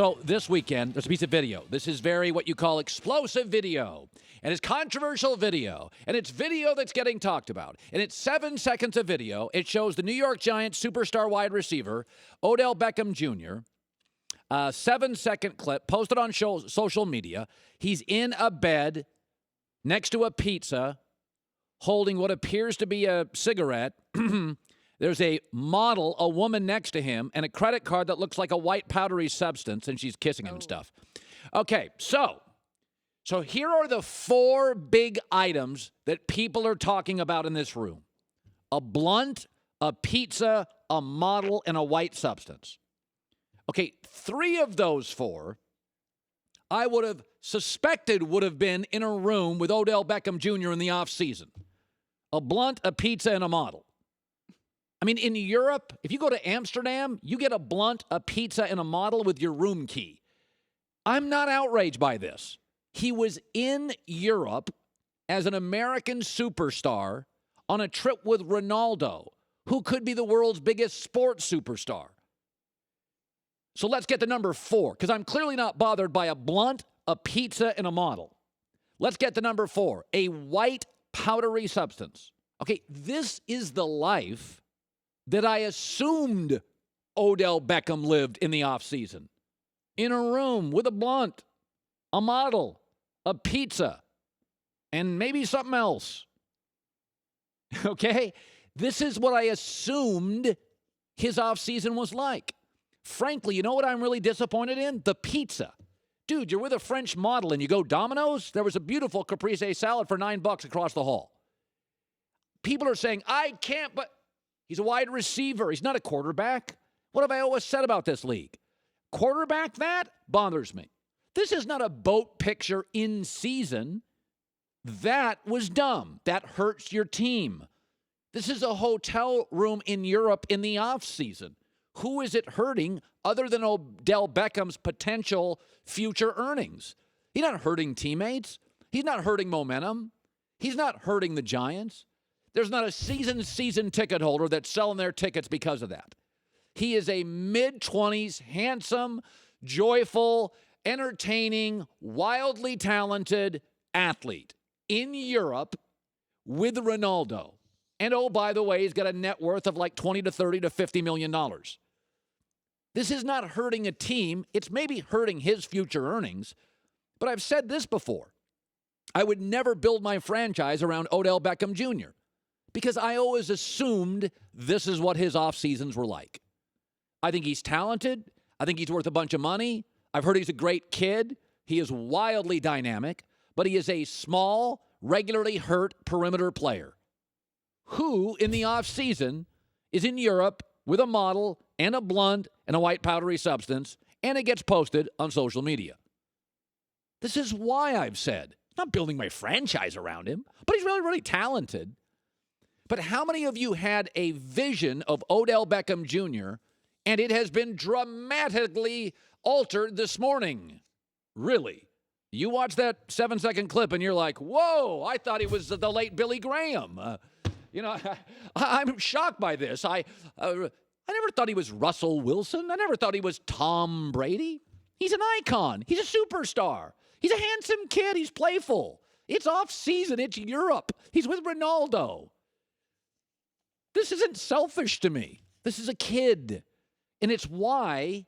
So this weekend, there's a piece of video. This is very what you call explosive video. And it's controversial video. And it's video that's getting talked about. And it's 7 seconds of video. It shows the New York Giants superstar wide receiver, Odell Beckham Jr., a 7-second clip posted on social media. He's in a bed next to a pizza holding what appears to be a cigarette. There's a model, a woman next to him, and a credit card that looks like a white powdery substance, and she's kissing him and stuff. Okay, so here are the 4 big items that people are talking about in this room. A blunt, a pizza, a model, and a white substance. Okay, 3 of those 4 I would have suspected would have been in a room with Odell Beckham Jr. in the offseason. A blunt, a pizza, and a model. I mean, in Europe, if you go to Amsterdam, you get a blunt, a pizza, and a model with your room key. I'm not outraged by this. He was in Europe as an American superstar on a trip with Ronaldo, who could be the world's biggest sports superstar. So let's get to number 4, because I'm clearly not bothered by a blunt, a pizza, and a model. Let's get to number 4, a white powdery substance. Okay, this is the life that I assumed Odell Beckham lived in the offseason. In a room with a blunt, a model, a pizza, and maybe something else. Okay? This is what I assumed his offseason was like. Frankly, you know what I'm really disappointed in? The pizza. Dude, you're with a French model and you go Domino's? There was a beautiful caprese salad for $9 across the hall. People are saying, I can't, but he's a wide receiver. He's not a quarterback. What have I always said about this league? Quarterback, that bothers me. This is not a boat picture in season. That was dumb. That hurts your team. This is a hotel room in Europe in the offseason. Who is it hurting other than Odell Beckham's potential future earnings? He's not hurting teammates. He's not hurting momentum. He's not hurting the Giants. There's not a season ticket holder that's selling their tickets because of that. He is a mid-20s, handsome, joyful, entertaining, wildly talented athlete in Europe with Ronaldo. And oh, by the way, he's got a net worth of like $20 to $30 to $50 million. This is not hurting a team. It's maybe hurting his future earnings. But I've said this before. I would never build my franchise around Odell Beckham Jr. because I always assumed this is what his off seasons were like. I think he's talented. I think he's worth a bunch of money. I've heard he's a great kid. He is wildly dynamic, but he is a small, regularly hurt perimeter player who, in the offseason, is in Europe with a model and a blunt and a white powdery substance, and it gets posted on social media. This is why I've said, not building my franchise around him, but he's really, really talented. But how many of you had a vision of Odell Beckham Jr., and it has been dramatically altered this morning? Really? You watch that 7-second clip, and you're like, whoa, I thought he was the late Billy Graham. I'm shocked by this. I never thought he was Russell Wilson. I never thought he was Tom Brady. He's an icon. He's a superstar. He's a handsome kid. He's playful. It's off season. It's Europe. He's with Ronaldo. This isn't selfish to me. This is a kid. And it's why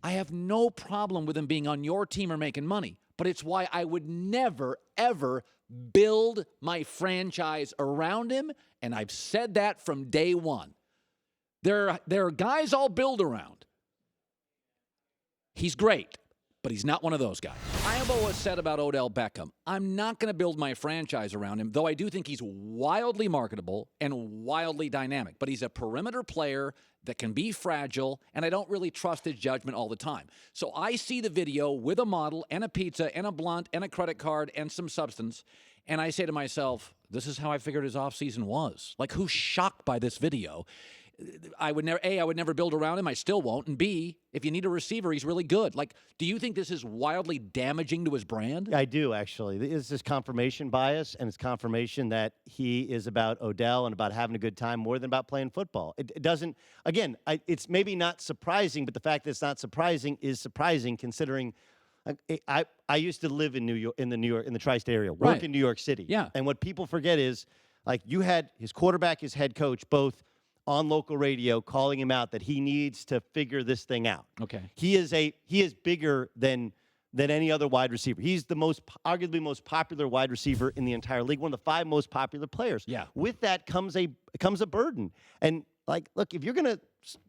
I have no problem with him being on your team or making money. But it's why I would never, ever build my franchise around him, and I've said that from day one. There are guys I'll build around. He's great, but he's not one of those guys. I have always said about Odell Beckham, I'm not going to build my franchise around him, though I do think he's wildly marketable and wildly dynamic. But he's a perimeter player that can be fragile, and I don't really trust his judgment all the time. So I see the video with a model and a pizza and a blunt and a credit card and some substance, and I say to myself, this is how I figured his offseason was. Like, who's shocked by this video? I would never build around him. I still won't. And B, if you need a receiver, he's really good. Like, do you think this is wildly damaging to his brand? I do, actually. This is confirmation bias, and it's confirmation that he is about Odell and about having a good time more than about playing football. It doesn't, again, it's maybe not surprising, but the fact that it's not surprising is surprising considering I used to live in the tri-state area, work in New York City. Yeah. And what people forget is, like, you had his quarterback, his head coach, both on local radio calling him out that he needs to figure this thing out. Okay. He is bigger than any other wide receiver. He's the arguably most popular wide receiver in the entire league, one of the 5 most popular players. Yeah. With that comes a burden. And like, look, if you're going to,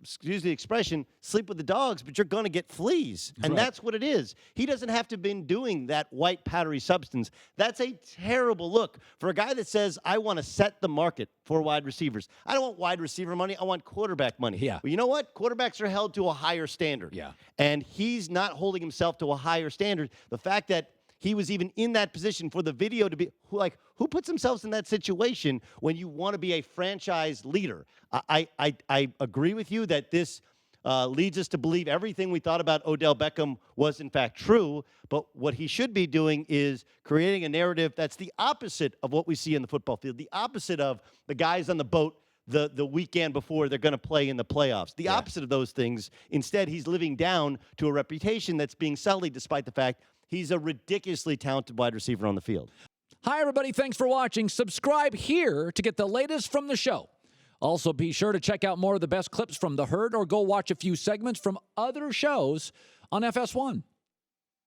excuse the expression, sleep with the dogs, but you're going to get fleas. And that's what it is. He doesn't have to have been doing that white powdery substance. That's a terrible look for a guy that says, I want to set the market for wide receivers. I don't want wide receiver money. I want quarterback money. Yeah. Well, you know what? Quarterbacks are held to a higher standard. Yeah. And he's not holding himself to a higher standard. The fact that he was even in that position for the video to be who puts themselves in that situation when you want to be a franchise leader? I agree with you that this leads us to believe everything we thought about Odell Beckham was in fact true. But what he should be doing is creating a narrative that's the opposite of what we see in the football field, the opposite of the guys on the boat the weekend before they're going to play in the playoffs. The opposite of those things. Instead, he's living down to a reputation that's being sullied despite the fact he's a ridiculously talented wide receiver on the field. Hi, everybody. Thanks for watching. Subscribe here to get the latest from the show. Also, be sure to check out more of the best clips from The Herd or go watch a few segments from other shows on FS1.